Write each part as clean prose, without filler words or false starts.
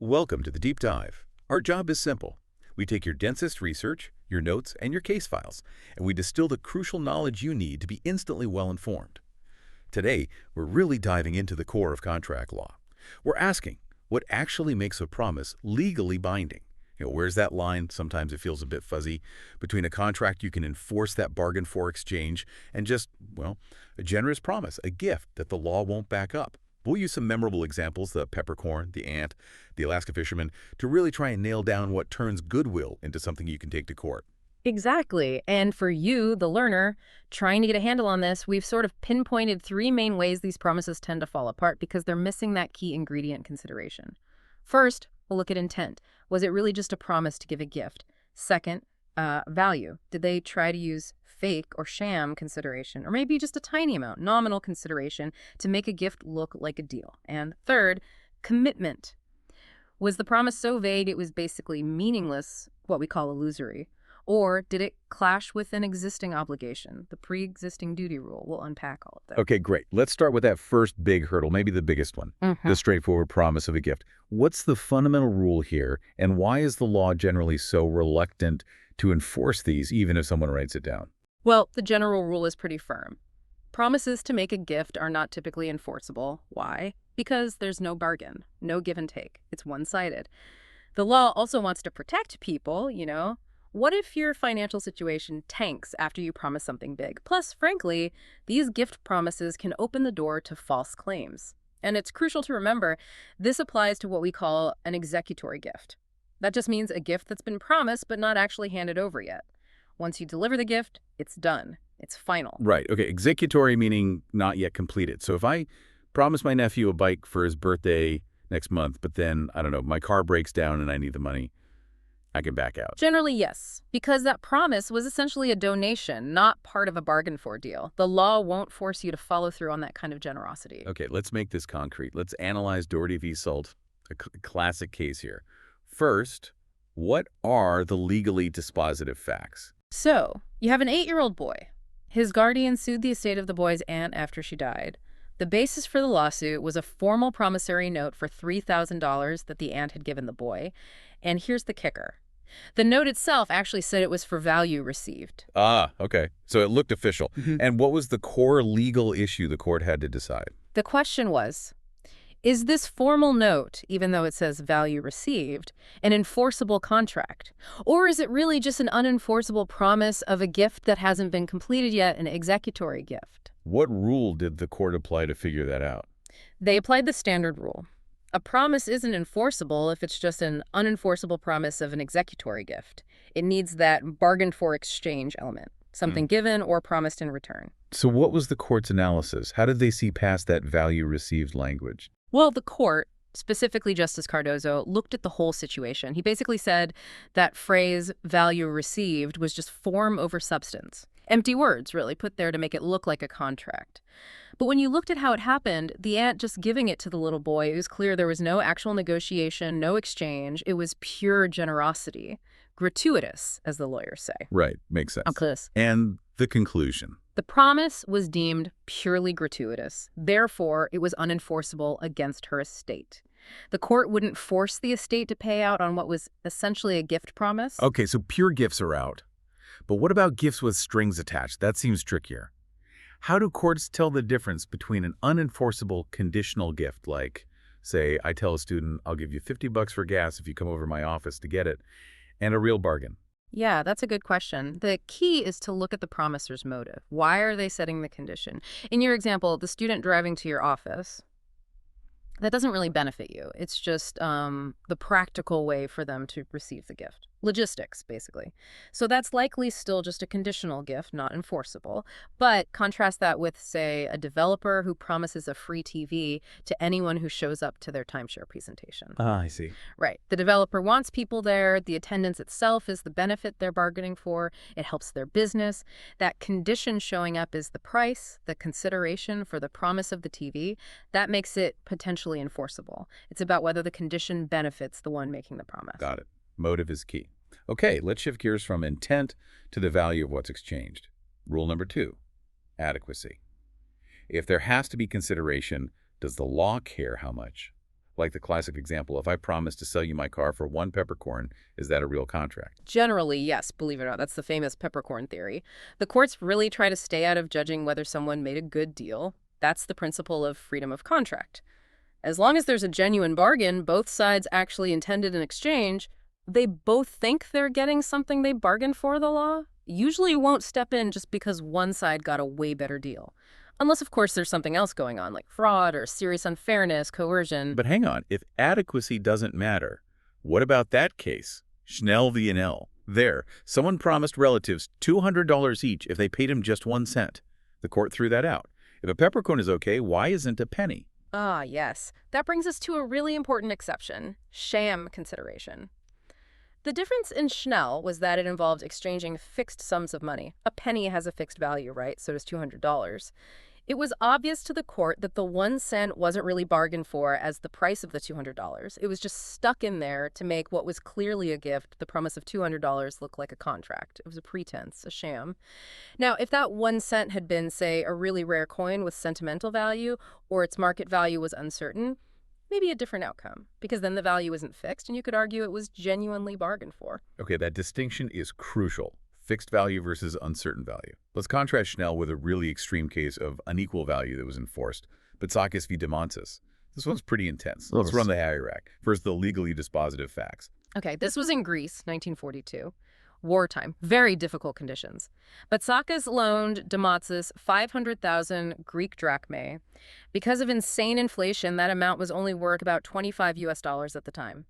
Welcome to the Deep Dive. Our job is simple. We take your densest research, your notes, and your case files, and we distill the crucial knowledge you need to be instantly well-informed. Today, we're really diving into the core of contract law. We're asking, what actually makes a promise legally binding? Where's that line, sometimes it feels a bit fuzzy, between a contract you can enforce that bargain for exchange and just, well, a generous promise, a gift that the law won't back up? We'll use some memorable examples, the peppercorn, the ant, the Alaska fisherman, to really try and nail down what turns goodwill into something you can take to court. Exactly. And for you, the learner, trying to get a handle on this, we've sort of pinpointed three main ways these promises tend to fall apart because they're missing that key ingredient consideration. First, we'll look at intent. Was it really just a promise to give a gift? Second, value. Did they try to use fake or sham consideration, or maybe just a tiny amount, nominal consideration, to make a gift look like a deal? And third, commitment. Was the promise so vague it was basically meaningless, what we call illusory? Or did it clash with an existing obligation, the pre-existing duty rule? We'll unpack all of that. Okay, great. Let's start with that first big hurdle, maybe the biggest one, the straightforward promise of a gift. What's the fundamental rule here, and why is the law generally so reluctant to enforce these, even if someone writes it down? Well, the general rule is pretty firm. Promises to make a gift are not typically enforceable. Why? Because there's no bargain, no give and take. It's one-sided. The law also wants to protect people, What if your financial situation tanks after you promise something big? Plus, frankly, these gift promises can open the door to false claims. And it's crucial to remember, this applies to what we call an executory gift. That just means a gift that's been promised but not actually handed over yet. Once you deliver the gift, it's done. It's final. Right. Okay. Executory meaning not yet completed. So if I promise my nephew a bike for his birthday next month, but then, I don't know, my car breaks down and I need the money, I can back out. Generally, yes, because that promise was essentially a donation, not part of a bargain for deal. The law won't force you to follow through on that kind of generosity. Okay, let's make this concrete. Let's analyze Doherty v. Salt, a classic case here. First, what are the legally dispositive facts? So, you have an 8-year-old boy. His guardian sued the estate of the boy's aunt after she died. The basis for the lawsuit was a formal promissory note for $3,000 that the aunt had given the boy. And here's the kicker. The note itself actually said it was for value received. Ah, okay. So it looked official. And what was the core legal issue the court had to decide? The question was, is this formal note, even though it says value received, an enforceable contract? Or is it really just an unenforceable promise of a gift that hasn't been completed yet, an executory gift? What rule did the court apply to figure that out? They applied the standard rule. A promise isn't enforceable if it's just an unenforceable promise of an executory gift. It needs that bargain for exchange element, something given or promised in return. So what was the court's analysis? How did they see past that value received language? Well, the court, specifically Justice Cardozo, looked at the whole situation. He basically said that phrase, value received, was just form over substance. Empty words, really, put there to make it look like a contract. But when you looked at how it happened, the aunt just giving it to the little boy, it was clear there was no actual negotiation, no exchange. It was pure generosity. Gratuitous, as the lawyers say. Right, makes sense. Okay. And the conclusion? The promise was deemed purely gratuitous. Therefore, it was unenforceable against her estate. The court wouldn't force the estate to pay out on what was essentially a gift promise. Okay, so pure gifts are out. But what about gifts with strings attached? That seems trickier. How do courts tell the difference between an unenforceable conditional gift, like, say, I tell a student, I'll give you $50 for gas if you come over to my office to get it, and a real bargain? Yeah, that's a good question. The key is to look at the promiser's motive. Why are they setting the condition? In your example, the student driving to your office, that doesn't really benefit you. It's just the practical way for them to receive the gift. Logistics, basically. So that's likely still just a conditional gift, not enforceable. But contrast that with, say, a developer who promises a free TV to anyone who shows up to their timeshare presentation. Ah, I see. Right. The developer wants people there. The attendance itself is the benefit they're bargaining for. It helps their business. That condition showing up is the price, the consideration for the promise of the TV. That makes it potentially enforceable. It's about whether the condition benefits the one making the promise. Got it. Motive is key. Okay, let's shift gears from intent to the value of what's exchanged. Rule number 2, adequacy. If there has to be consideration, does the law care how much? Like the classic example, if I promise to sell you my car for one peppercorn, is that a real contract? Generally, yes, believe it or not. That's the famous peppercorn theory. The courts really try to stay out of judging whether someone made a good deal. That's the principle of freedom of contract. As long as there's a genuine bargain, both sides actually intended an exchange, they both think they're getting something they bargained for, the law usually won't step in just because one side got a way better deal. Unless, of course, there's something else going on, like fraud or serious unfairness, coercion. But hang on, if adequacy doesn't matter, what about that case? Schnell v. NL. There, someone promised relatives $200 each if they paid him just 1 cent. The court threw that out. If a peppercorn is okay, why isn't a penny? Ah, yes. That brings us to a really important exception, sham consideration. The difference in Schnell was that it involved exchanging fixed sums of money. A penny has a fixed value, right? So does $200. It was obvious to the court that the 1 cent wasn't really bargained for as the price of the $200. It was just stuck in there to make what was clearly a gift, the promise of $200, look like a contract. It was a pretense, a sham. Now, if that 1 cent had been, say, a really rare coin with sentimental value, or its market value was uncertain, maybe a different outcome, because then the value isn't fixed and you could argue it was genuinely bargained for. Okay, that distinction is crucial. Fixed value versus uncertain value. Let's contrast Schnell with a really extreme case of unequal value that was enforced, Bitsakis v. Demontis. This one's pretty intense. Let's run the hierarchy. First, the legally dispositive facts. Okay, this was in Greece, 1942. Wartime, very difficult conditions. Bitsakis loaned Demontis 500,000 Greek drachmae. Because of insane inflation, that amount was only worth about $25 at the time.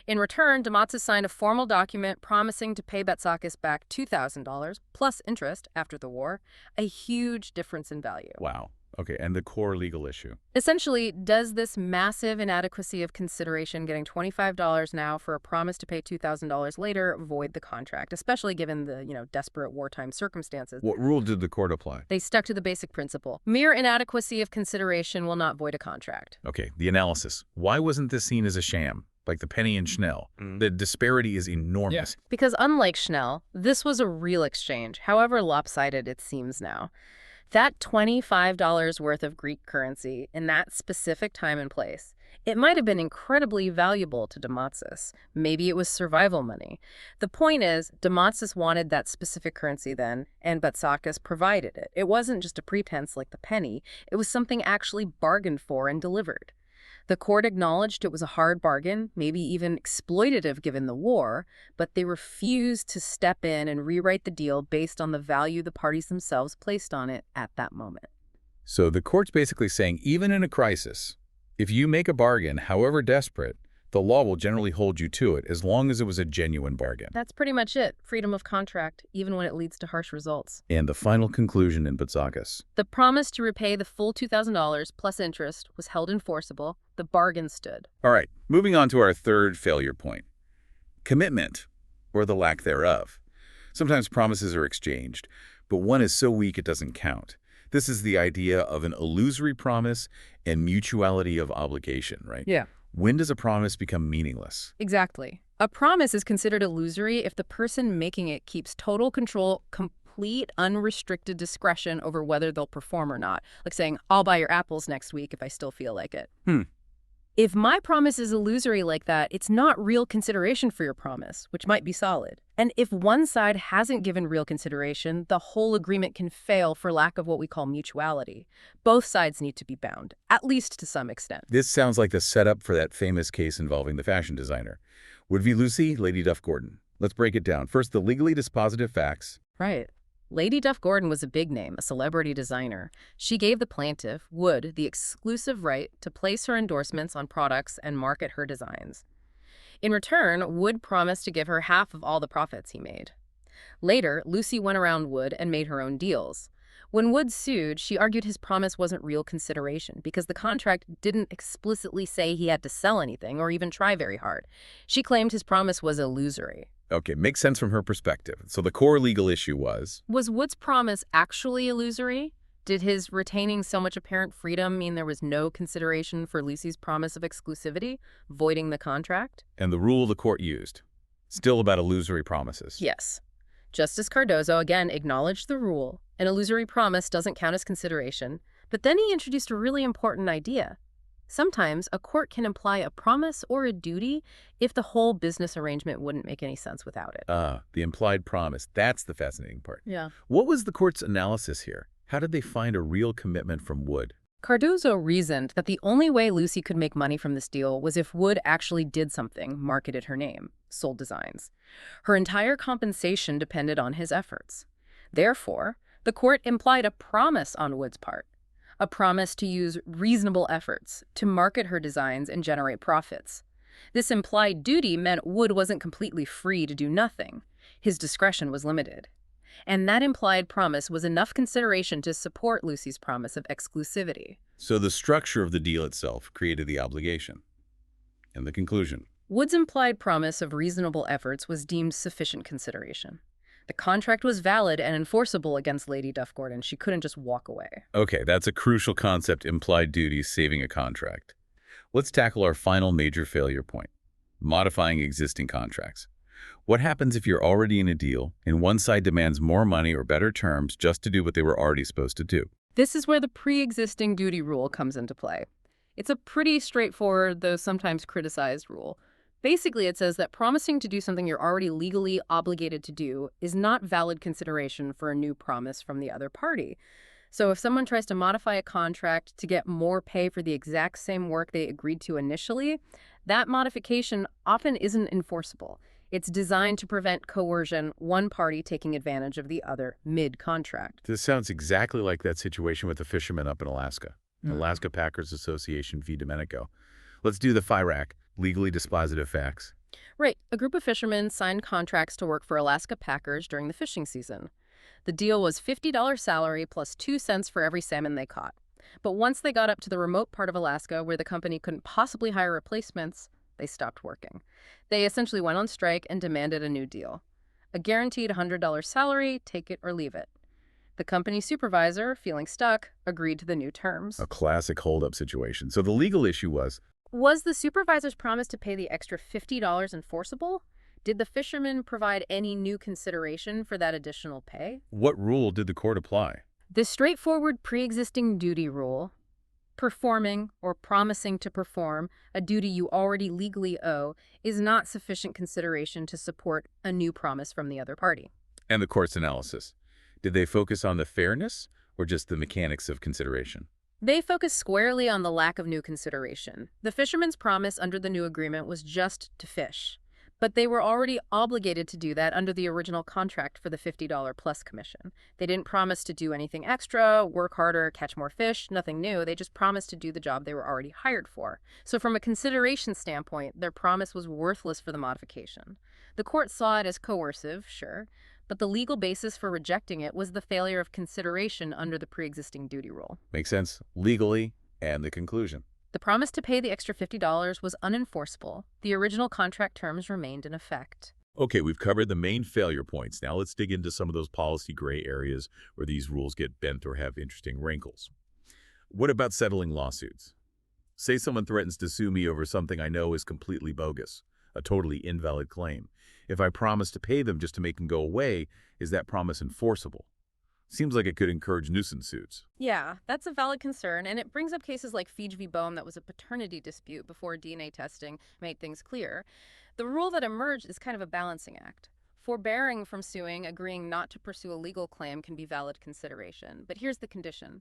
In return, Demontis signed a formal document promising to pay Bitsakis back $2,000 plus interest after the war, a huge difference in value. Wow. Okay, and the core legal issue. Essentially, does this massive inadequacy of consideration, getting $25 now for a promise to pay $2,000 later, void the contract, especially given the, desperate wartime circumstances? What rule did the court apply? They stuck to the basic principle. Mere inadequacy of consideration will not void a contract. Okay, the analysis. Why wasn't this seen as a sham, like the penny and Schnell? The disparity is enormous. Yeah. Because unlike Schnell, this was a real exchange, however lopsided it seems now. That $25 worth of Greek currency in that specific time and place, it might have been incredibly valuable to Demontis. Maybe it was survival money. The point is, Demontis wanted that specific currency then, and Bitsakis provided it. It wasn't just a pretense like the penny. It was something actually bargained for and delivered. The court acknowledged it was a hard bargain, maybe even exploitative given the war, but they refused to step in and rewrite the deal based on the value the parties themselves placed on it at that moment. So the court's basically saying, even in a crisis, if you make a bargain, however desperate, the law will generally hold you to it as long as it was a genuine bargain. That's pretty much it. Freedom of contract, even when it leads to harsh results. And the final conclusion in Bitsakis. The promise to repay the full $2,000 plus interest was held enforceable. The bargain stood. All right, moving on to our third failure point. Commitment, or the lack thereof. Sometimes promises are exchanged, but one is so weak it doesn't count. This is the idea of an illusory promise and mutuality of obligation, right? Yeah. When does a promise become meaningless? Exactly. A promise is considered illusory if the person making it keeps total control, complete unrestricted discretion over whether they'll perform or not. Like saying, I'll buy your apples next week if I still feel like it. If my promise is illusory like that, it's not real consideration for your promise, which might be solid. And if one side hasn't given real consideration, the whole agreement can fail for lack of what we call mutuality. Both sides need to be bound, at least to some extent. This sounds like the setup for that famous case involving the fashion designer. Wood v. Lucy, Lady Duff Gordon. Let's break it down. First, the legally dispositive facts. Right. Lady Duff Gordon was a big name, a celebrity designer. She gave the plaintiff, Wood, the exclusive right to place her endorsements on products and market her designs. In return, Wood promised to give her half of all the profits he made. Later, Lucy went around Wood and made her own deals. When Wood sued, she argued his promise wasn't real consideration because the contract didn't explicitly say he had to sell anything or even try very hard. She claimed his promise was illusory. Okay, makes sense from her perspective. So the core legal issue was Wood's promise actually illusory? Did his retaining so much apparent freedom mean there was no consideration for Lucy's promise of exclusivity, voiding the contract? And the rule the court used. Still about illusory promises. Yes. Justice Cardozo again acknowledged the rule. An illusory promise doesn't count as consideration. But then he introduced a really important idea. Sometimes a court can imply a promise or a duty if the whole business arrangement wouldn't make any sense without it. Ah, the implied promise. That's the fascinating part. Yeah. What was the court's analysis here? How did they find a real commitment from Wood? Cardozo reasoned that the only way Lucy could make money from this deal was if Wood actually did something, marketed her name, sold designs. Her entire compensation depended on his efforts. Therefore, the court implied a promise on Wood's part, a promise to use reasonable efforts to market her designs and generate profits. This implied duty meant Wood wasn't completely free to do nothing. His discretion was limited. And that implied promise was enough consideration to support Lucy's promise of exclusivity. So the structure of the deal itself created the obligation. And the conclusion. Wood's implied promise of reasonable efforts was deemed sufficient consideration. The contract was valid and enforceable against Lady Duff Gordon. She couldn't just walk away. Okay, that's a crucial concept, implied duty saving a contract. Let's tackle our final major failure point, modifying existing contracts. What happens if you're already in a deal and one side demands more money or better terms just to do what they were already supposed to do? This is where the pre-existing duty rule comes into play. It's a pretty straightforward, though sometimes criticized rule. Basically, it says that promising to do something you're already legally obligated to do is not valid consideration for a new promise from the other party. So if someone tries to modify a contract to get more pay for the exact same work they agreed to initially, that modification often isn't enforceable. It's designed to prevent coercion, one party taking advantage of the other mid-contract. This sounds exactly like that situation with the fishermen up in Alaska. Alaska Packers Association v. Domenico. Let's do the FIRAC, legally dispositive facts. Right. A group of fishermen signed contracts to work for Alaska Packers during the fishing season. The deal was $50 salary plus 2 cents for every salmon they caught. But once they got up to the remote part of Alaska where the company couldn't possibly hire replacements, they stopped working. They essentially went on strike and demanded a new deal. A guaranteed $100 salary, take it or leave it. The company supervisor, feeling stuck, agreed to the new terms. A classic hold-up situation. So the legal issue was the supervisor's promise to pay the extra $50 enforceable? Did the fishermen provide any new consideration for that additional pay? what rule did the court apply? The straightforward pre-existing duty rule, performing or promising to perform a duty you already legally owe, is not sufficient consideration to support a new promise from the other party. And the court's analysis. Did they focus on the fairness or just the mechanics of consideration? They focus squarely on the lack of new consideration. The fishermen's promise under the new agreement was just to fish, but they were already obligated to do that under the original contract for the $50 plus commission. They didn't promise to do anything extra, work harder, catch more fish, nothing new. They just promised to do the job they were already hired for. So from a consideration standpoint, their promise was worthless for the modification. The court saw it as coercive, sure, but the legal basis for rejecting it was the failure of consideration under the pre-existing duty rule. Makes sense legally, and the conclusion. The promise to pay the extra $50 was unenforceable. The original contract terms remained in effect. Okay, we've covered the main failure points. Now let's dig into some of those policy gray areas where these rules get bent or have interesting wrinkles. What about settling lawsuits? Say someone threatens to sue me over something I know is completely bogus, a totally invalid claim. If I promise to pay them just to make them go away, is that promise enforceable? Seems like it could encourage nuisance suits. Yeah, that's a valid concern, and it brings up cases like Fiji v. Boehm that was a paternity dispute before DNA testing made things clear. The rule that emerged is kind of a balancing act. Forbearing from suing, agreeing not to pursue a legal claim can be valid consideration. But here's the condition.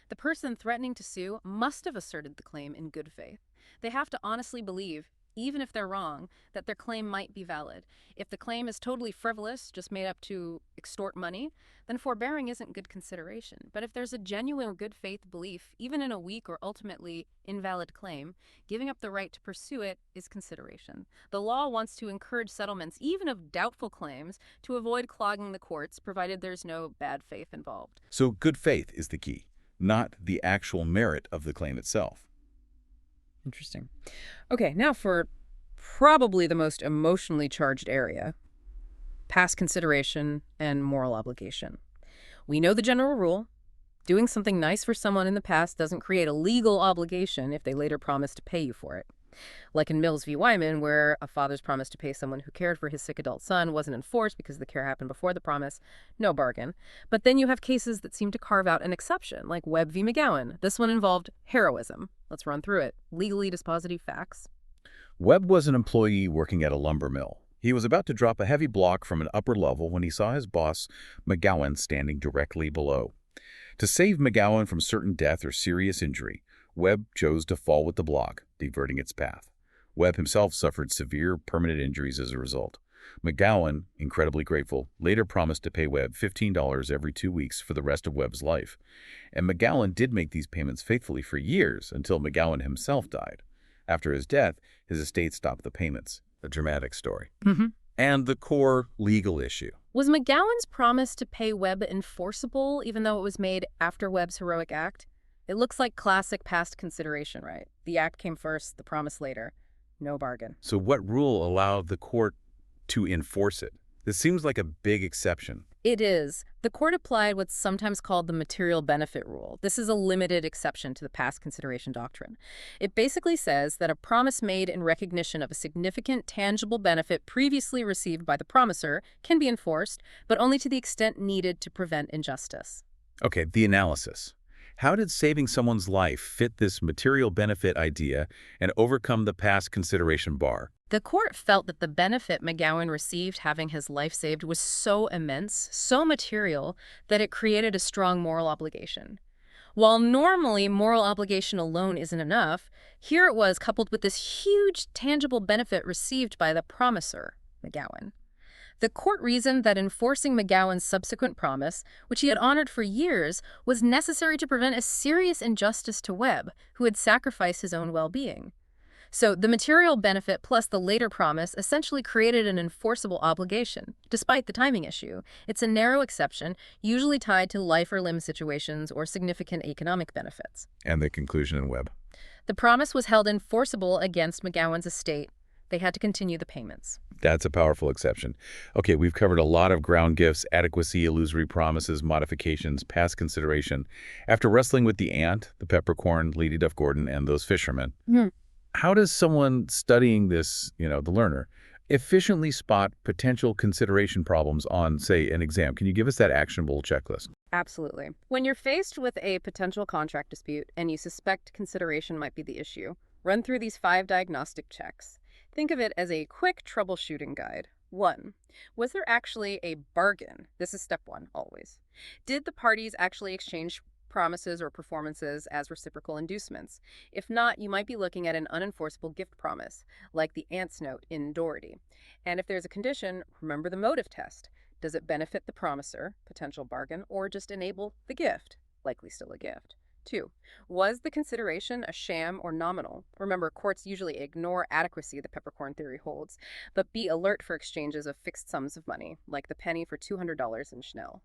The person threatening to sue must have asserted the claim in good faith. They have to honestly believe, even if they're wrong, that their claim might be valid. If the claim is totally frivolous, just made up to extort money, then forbearing isn't good consideration. But if there's a genuine good faith belief, even in a weak or ultimately invalid claim, giving up the right to pursue it is consideration. The law wants to encourage settlements, even of doubtful claims, to avoid clogging the courts, provided there's no bad faith involved. So good faith is the key, not the actual merit of the claim itself. Interesting. Okay, now for probably the most emotionally charged area, past consideration and moral obligation. We know the general rule. Doing something nice for someone in the past doesn't create a legal obligation if they later promise to pay you for it. Like in Mills v. Wyman, where a father's promise to pay someone who cared for his sick adult son wasn't enforced because the care happened before the promise. No bargain. But then you have cases that seem to carve out an exception, like Webb v. McGowan. This one involved heroism. Let's run through it. Legally dispositive facts. Webb was an employee working at a lumber mill. He was about to drop a heavy block from an upper level when he saw his boss, McGowan, standing directly below. To save McGowan from certain death or serious injury, Webb chose to fall with the block, diverting its path. Webb himself suffered severe, permanent injuries as a result. McGowan, incredibly grateful, later promised to pay Webb $15 every 2 weeks for the rest of Webb's life. And McGowan did make these payments faithfully for years until McGowan himself died. After his death, his estate stopped the payments. A dramatic story. And the core legal issue. Was McGowan's promise to pay Webb enforceable, even though it was made after Webb's heroic act? It looks like classic past consideration, right? The act came first, the promise later. No bargain. So what rule allowed the court to enforce it? This seems like a big exception. It is. The court applied what's sometimes called the material benefit rule. This is a limited exception to the past consideration doctrine. It basically says that a promise made in recognition of a significant tangible benefit previously received by the promiser can be enforced, but only to the extent needed to prevent injustice. Okay, the analysis. How did saving someone's life fit this material benefit idea and overcome the past consideration bar? The court felt that the benefit McGowan received having his life saved was so immense, so material, that it created a strong moral obligation. While normally moral obligation alone isn't enough, here it was coupled with this huge tangible benefit received by the promiser, McGowan. The court reasoned that enforcing McGowan's subsequent promise, which he had honored for years, was necessary to prevent a serious injustice to Webb, who had sacrificed his own well-being. So the material benefit plus the later promise essentially created an enforceable obligation, despite the timing issue. It's a narrow exception, usually tied to life or limb situations or significant economic benefits. And the conclusion in Webb. The promise was held enforceable against McGowan's estate. They had to continue the payments. That's a powerful exception. Okay, we've covered a lot of ground gifts, adequacy, illusory promises, modifications, past consideration. After wrestling with the ant, the peppercorn, Lady Duff Gordon, and those fishermen, how does someone studying this, the learner, efficiently spot potential consideration problems on, say, an exam? Can you give us that actionable checklist? Absolutely. When you're faced with a potential contract dispute and you suspect consideration might be the issue, run through these 5 diagnostic checks. Think of it as a quick troubleshooting guide. 1. Was there actually a bargain? This is step 1, always. Did the parties actually exchange promises or performances as reciprocal inducements? If not, you might be looking at an unenforceable gift promise, like the ant's note in Doherty. And if there's a condition, remember the motive test. Does it benefit the promiser, potential bargain, or just enable the gift, likely still a gift? 2. Was the consideration a sham or nominal? Remember, courts usually ignore adequacy, the peppercorn theory holds, but be alert for exchanges of fixed sums of money, like the penny for $200 in Chanel.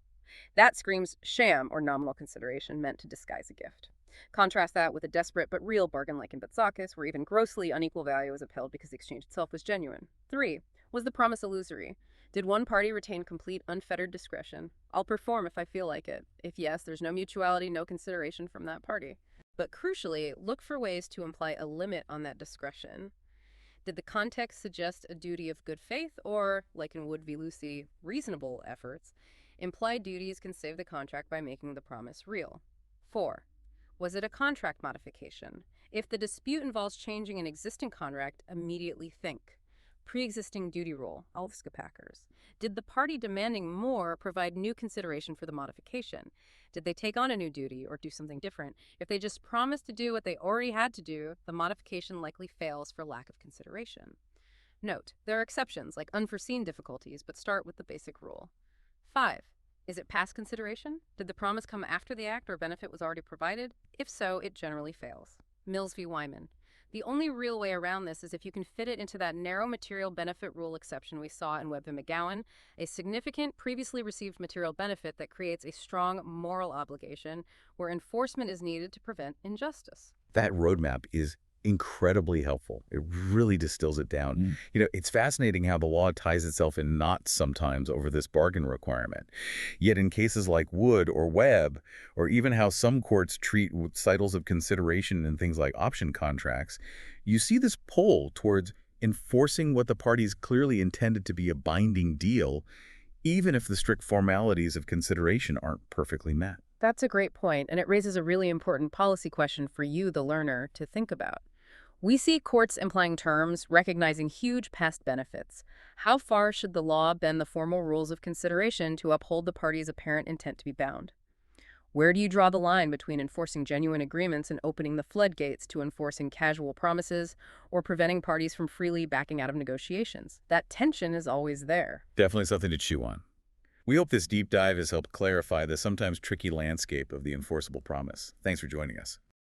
That screams sham or nominal consideration meant to disguise a gift. Contrast that with a desperate but real bargain like in Bitsakis, where even grossly unequal value was upheld because the exchange itself was genuine. 3. Was the promise illusory? Did one party retain complete unfettered discretion? I'll perform if I feel like it. If yes, there's no mutuality, no consideration from that party. But crucially, look for ways to imply a limit on that discretion. Did the context suggest a duty of good faith or, like in Wood v. Lucy, reasonable efforts? Implied duties can save the contract by making the promise real. 4. Was it a contract modification? If the dispute involves changing an existing contract, immediately think. Pre-existing duty rule, Packers. Did the party demanding more provide new consideration for the modification? Did they take on a new duty or do something different? If they just promised to do what they already had to do, the modification likely fails for lack of consideration. Note, there are exceptions like unforeseen difficulties, but start with the basic rule. 5. Is it past consideration? Did the promise come after the act or benefit was already provided? If so, it generally fails. Mills v. Wyman. The only real way around this is if you can fit it into that narrow material benefit rule exception we saw in Webb v. McGowan, a significant previously received material benefit that creates a strong moral obligation where enforcement is needed to prevent injustice. That roadmap is Incredibly helpful. It really distills it down. Mm. It's fascinating how the law ties itself in knots sometimes over this bargain requirement. Yet in cases like Wood or Webb, or even how some courts treat recitals of consideration in things like option contracts, you see this pull towards enforcing what the parties clearly intended to be a binding deal, even if the strict formalities of consideration aren't perfectly met. That's a great point, and it raises a really important policy question for you, the learner, to think about. We see courts implying terms, recognizing huge past benefits. How far should the law bend the formal rules of consideration to uphold the party's apparent intent to be bound? Where do you draw the line between enforcing genuine agreements and opening the floodgates to enforcing casual promises or preventing parties from freely backing out of negotiations? That tension is always there. Definitely something to chew on. We hope this deep dive has helped clarify the sometimes tricky landscape of the enforceable promise. Thanks for joining us.